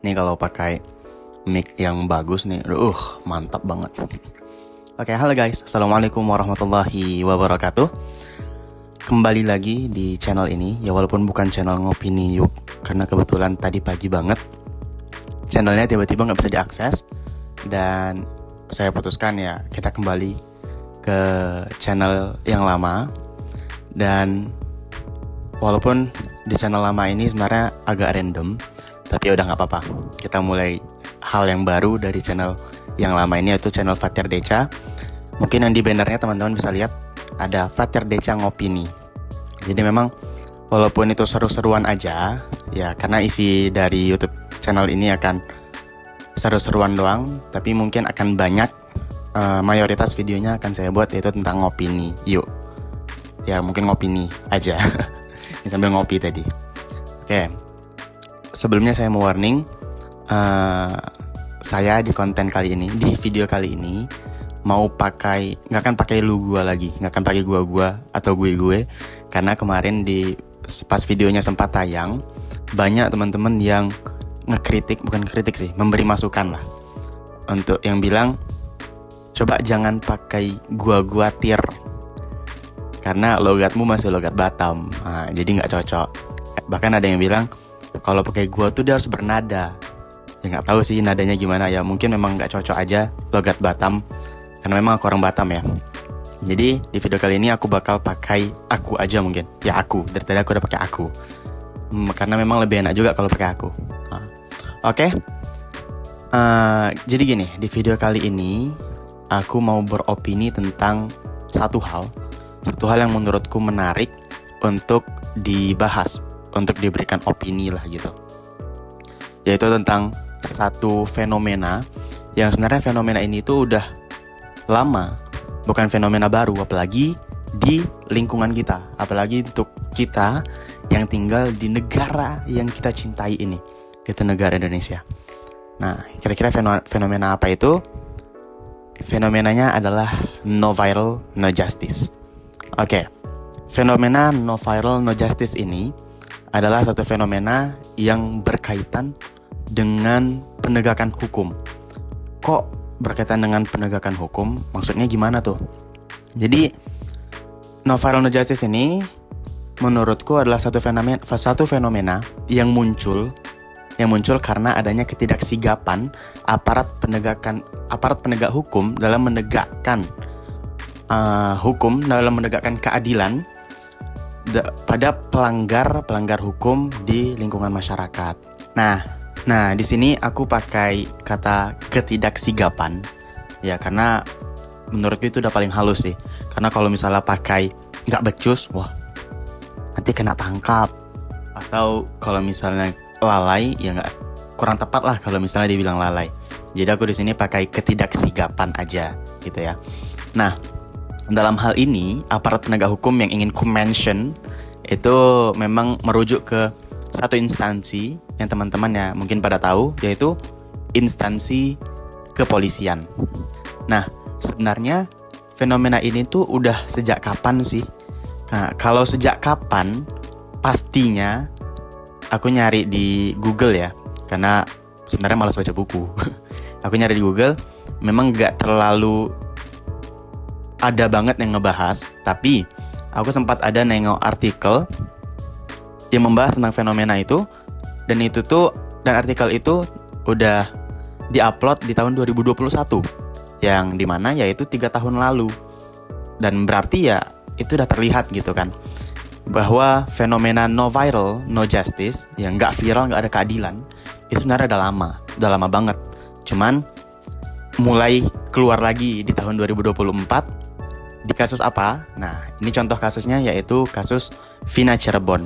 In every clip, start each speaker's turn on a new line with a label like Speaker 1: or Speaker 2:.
Speaker 1: Nih kalau pakai mic yang bagus nih, mantap banget. Oke, halo guys, assalamualaikum warahmatullahi wabarakatuh. Kembali lagi di channel ini, ya walaupun bukan channel ngopini yuk, karena kebetulan tadi pagi banget channelnya tiba-tiba nggak bisa diakses, dan saya putuskan ya kita kembali ke channel yang lama. Dan walaupun di channel lama ini sebenarnya agak random, tapi udah gak apa-apa. Kita mulai hal yang baru dari channel yang lama ini, yaitu channel Fatir Deca. Mungkin yang di bannernya teman-teman bisa lihat ada Fatir Deca Ngopini. Jadi memang walaupun itu seru-seruan aja ya, karena isi dari YouTube channel ini akan seru-seruan doang, tapi mungkin akan banyak mayoritas videonya akan saya buat yaitu tentang ngopini yuk. Ya mungkin ngopini aja sambil ngopi tadi. Oke. Sebelumnya saya mau warning, saya di konten kali ini, di video kali ini nggak akan pakai lu gua lagi, nggak akan pakai gua atau gue, karena kemarin pas videonya sempat tayang, banyak teman-teman yang bukan kritik sih, memberi masukan lah, untuk yang bilang coba jangan pakai gua tir, karena logatmu masih logat Batam, jadi nggak cocok. Bahkan ada yang bilang kalau pakai gua tuh dia harus bernada. Ya nggak tahu sih nadanya gimana ya. Mungkin memang nggak cocok aja logat Batam, karena memang aku orang Batam ya. Jadi di video kali ini aku bakal pakai aku aja mungkin. Ya aku. Dari tadi aku udah pakai aku. Karena memang lebih enak juga kalau pakai aku. Oke. Jadi gini, di video kali ini aku mau beropini tentang satu hal yang menurutku menarik untuk dibahas, untuk diberikan opini lah gitu, yaitu tentang satu fenomena yang sebenarnya fenomena ini tuh udah lama, bukan fenomena baru, apalagi di lingkungan kita, apalagi untuk kita yang tinggal di negara yang kita cintai ini, yaitu negara Indonesia. Nah, kira-kira fenomena apa itu? Fenomenanya adalah no viral, no justice. Oke. Fenomena no viral, no justice ini adalah satu fenomena yang berkaitan dengan penegakan hukum. Kok berkaitan dengan penegakan hukum? Maksudnya gimana tuh? Jadi no viral no justice ini menurutku adalah satu fenomena yang muncul karena adanya ketidaksigapan aparat penegak hukum dalam menegakkan hukum, dalam menegakkan keadilan pada pelanggar hukum di lingkungan masyarakat. Nah, di sini aku pakai kata ketidaksigapan ya, karena menurutku itu udah paling halus sih. Karena kalau misalnya pakai nggak becus, wah nanti kena tangkap. Atau kalau misalnya lalai, ya nggak, kurang tepat lah kalau misalnya dibilang lalai. Jadi aku di sini pakai ketidaksigapan aja gitu ya. Nah, dalam hal ini, aparat penegak hukum yang ingin ku mention itu memang merujuk ke satu instansi yang teman-teman ya mungkin pada tahu, yaitu instansi kepolisian. Nah, sebenarnya fenomena ini tuh udah sejak kapan sih? Nah, kalau sejak kapan, pastinya aku nyari di Google ya, karena sebenarnya malas baca buku. Aku nyari di Google, memang gak terlalu ada banget yang ngebahas, tapi aku sempat ada nengok artikel yang membahas tentang fenomena itu, dan artikel itu udah diupload di tahun 2021, yang dimana yaitu 3 tahun lalu. Dan berarti ya itu udah terlihat gitu kan, bahwa fenomena no viral, no justice, yang gak viral, gak ada keadilan, itu sebenarnya udah lama banget. Cuman mulai keluar lagi di tahun 2024. Di kasus apa? Nah, ini contoh kasusnya yaitu kasus Vina Cirebon.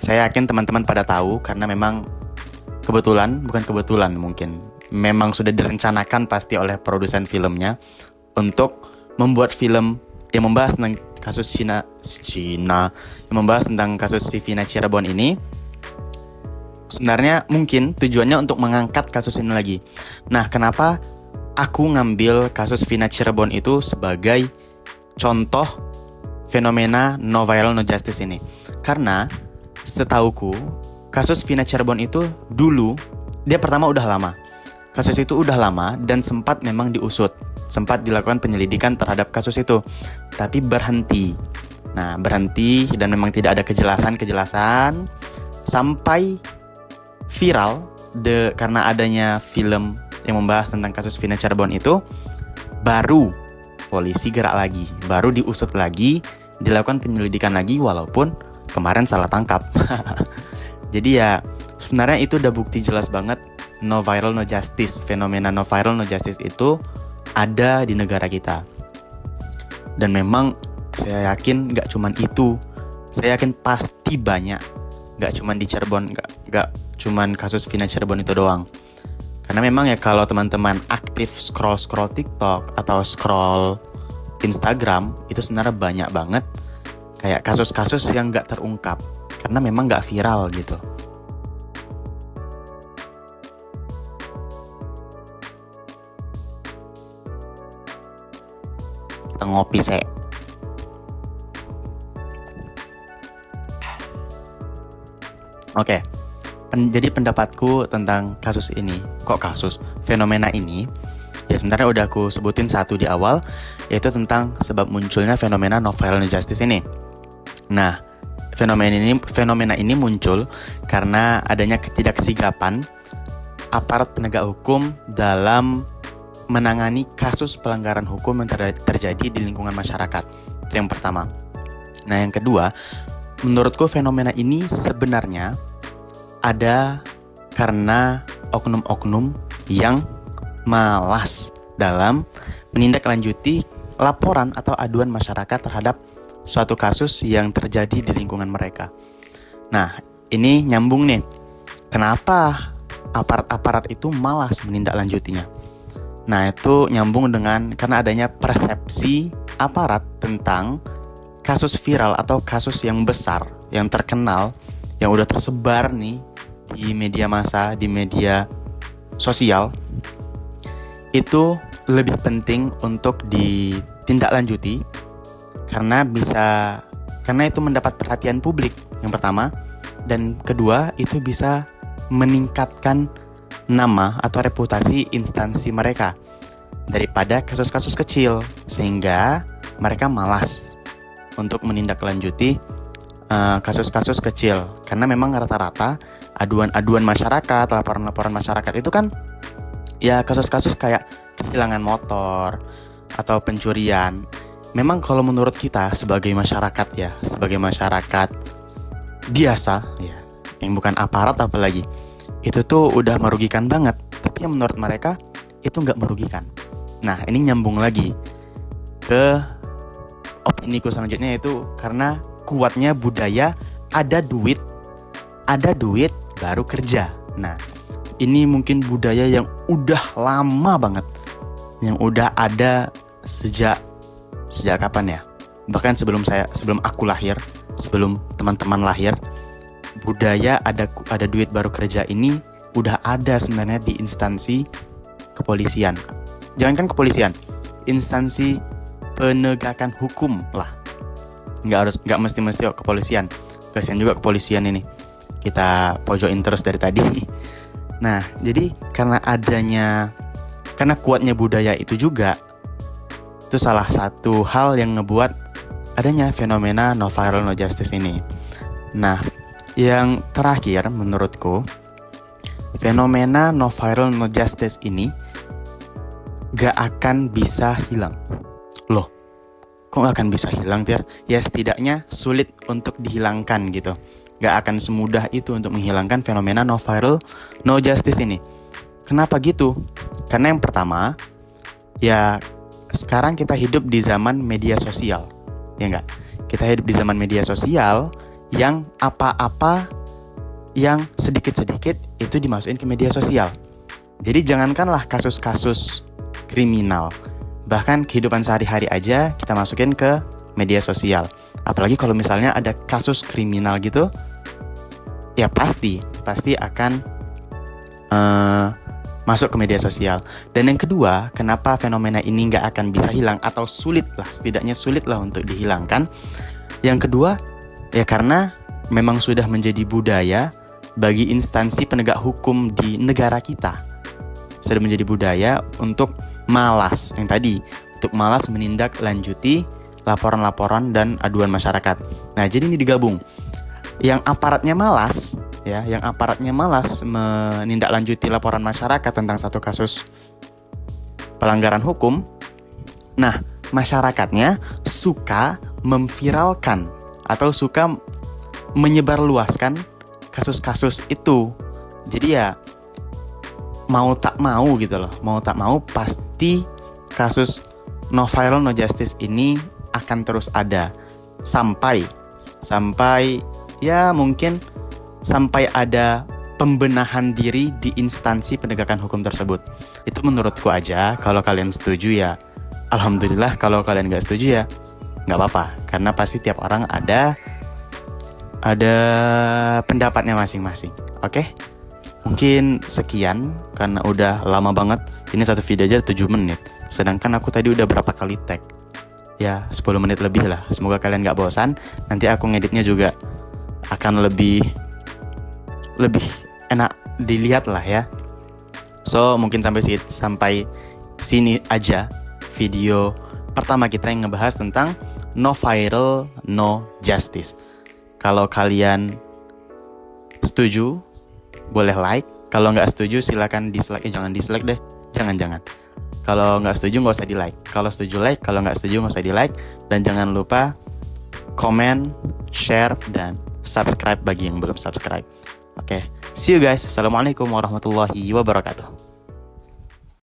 Speaker 1: Saya yakin teman-teman pada tahu, karena memang bukan kebetulan mungkin, memang sudah direncanakan pasti oleh produsen filmnya untuk membuat film yang membahas tentang kasus Cina, yang membahas tentang kasus si Vina Cirebon ini. Sebenarnya mungkin tujuannya untuk mengangkat kasus ini lagi. Nah, kenapa aku ngambil kasus Vina Cirebon itu sebagai contoh fenomena no viral no justice ini? Karena Setauku, kasus Vina Cirebon itu dulu, dia pertama udah lama. Kasus itu udah lama dan sempat memang diusut. Sempat dilakukan penyelidikan terhadap kasus itu. Tapi berhenti. Nah, berhenti dan memang tidak ada kejelasan sampai viral karena adanya film yang membahas tentang kasus Vina Cirebon itu, baru polisi gerak lagi, baru diusut lagi, dilakukan penyelidikan lagi walaupun kemarin salah tangkap. Jadi ya sebenarnya itu udah bukti jelas banget no viral no justice. Fenomena no viral no justice itu ada di negara kita. Dan memang saya yakin gak cuman itu. Saya yakin pasti banyak. Gak cuman di Cirebon, gak cuman kasus Vina Cirebon itu doang. Karena memang ya kalau teman-teman aktif scroll TikTok atau scroll Instagram, itu sebenarnya banyak banget kayak kasus-kasus yang gak terungkap. Karena memang gak viral gitu. Kita ngopi sih. Oke. Jadi pendapatku tentang kasus ini, fenomena ini, ya sebenarnya udah aku sebutin satu di awal, yaitu tentang sebab munculnya fenomena no viral no justice ini. Nah, fenomena ini muncul karena adanya ketidaksigapan aparat penegak hukum dalam menangani kasus pelanggaran hukum yang terjadi di lingkungan masyarakat. Itu yang pertama. Nah, yang kedua, menurutku fenomena ini sebenarnya ada karena oknum-oknum yang malas dalam menindaklanjuti laporan atau aduan masyarakat terhadap suatu kasus yang terjadi di lingkungan mereka. Nah, ini nyambung nih. Kenapa aparat-aparat itu malas menindaklanjutinya? Nah, itu nyambung dengan karena adanya persepsi aparat tentang kasus viral atau kasus yang besar, yang terkenal, yang udah tersebar nih di media massa, di media sosial, itu lebih penting untuk ditindaklanjuti karena itu mendapat perhatian publik yang pertama, dan kedua itu bisa meningkatkan nama atau reputasi instansi mereka daripada kasus-kasus kecil, sehingga mereka malas untuk menindaklanjuti kasus-kasus kecil. Karena memang rata-rata aduan-aduan masyarakat, laporan-laporan masyarakat itu kan ya kasus-kasus kayak kehilangan motor atau pencurian. Memang kalau menurut kita sebagai masyarakat biasa ya, yang bukan aparat apalagi, itu tuh udah merugikan banget. Tapi yang menurut mereka itu nggak merugikan. Nah, ini nyambung lagi ke opiniku selanjutnya, yaitu karena kuatnya budaya ada duit baru kerja. Nah, ini mungkin budaya yang udah lama banget, yang udah ada sejak kapan ya? Bahkan sebelum aku lahir, sebelum teman-teman lahir, budaya ada duit baru kerja ini udah ada sebenarnya di instansi kepolisian. Jangankan kepolisian, instansi penegakan hukum lah. Nggak mesti kepolisian. Kasian juga kepolisian ini. Kita pojokin terus dari tadi. Nah, jadi karena kuatnya budaya itu juga, itu salah satu hal yang ngebuat adanya fenomena no viral no justice ini. Nah, yang terakhir menurutku, fenomena no viral no justice ini gak akan bisa hilang. Loh, kok gak akan bisa hilang, Tir? Ya setidaknya sulit untuk dihilangkan gitu. Gak akan semudah itu untuk menghilangkan fenomena no viral no justice ini. Kenapa gitu? Karena yang pertama, ya sekarang kita hidup di zaman media sosial, ya enggak? Kita hidup di zaman media sosial yang apa-apa yang sedikit-sedikit itu dimasukin ke media sosial. Jadi jangankanlah kasus-kasus kriminal, bahkan kehidupan sehari-hari aja kita masukin ke media sosial. Apalagi kalau misalnya ada kasus kriminal gitu, ya pasti akan masuk ke media sosial. Dan yang kedua, kenapa fenomena ini nggak akan bisa hilang atau setidaknya sulit lah untuk dihilangkan. Yang kedua, ya karena memang sudah menjadi budaya bagi instansi penegak hukum di negara kita. Sudah menjadi budaya untuk malas, yang tadi, untuk malas menindaklanjuti laporan-laporan dan aduan masyarakat. Nah, jadi ini digabung. Yang aparatnya malas, yang aparatnya malas menindaklanjuti laporan masyarakat tentang satu kasus pelanggaran hukum. Nah, masyarakatnya suka memviralkan atau suka menyebarluaskan kasus-kasus itu. Jadi ya mau tak mau gitu loh, mau tak mau pasti kasus no viral no justice ini akan terus ada sampai ya mungkin sampai ada pembenahan diri di instansi penegakan hukum tersebut. Itu menurutku aja. Kalau kalian setuju ya alhamdulillah, kalau kalian gak setuju ya gak apa-apa, karena pasti tiap orang ada pendapatnya masing-masing. Oke? Mungkin sekian, karena udah lama banget. Ini satu video aja 7 menit. Sedangkan aku tadi udah berapa kali tag. Ya 10 menit lebih lah. Semoga kalian gak bosan. Nanti aku ngeditnya juga akan lebih enak dilihat lah ya. So mungkin sampai sini aja video pertama kita yang ngebahas tentang no viral no justice. Kalau kalian setuju, boleh like. Kalau nggak setuju, silakan dislike. Jangan dislike deh. Jangan. Kalau nggak setuju, nggak usah di like. Kalau setuju like, kalau nggak setuju, nggak usah di like. Dan jangan lupa komen, share, dan subscribe bagi yang belum subscribe. Oke, see you guys. Assalamualaikum warahmatullahi wabarakatuh.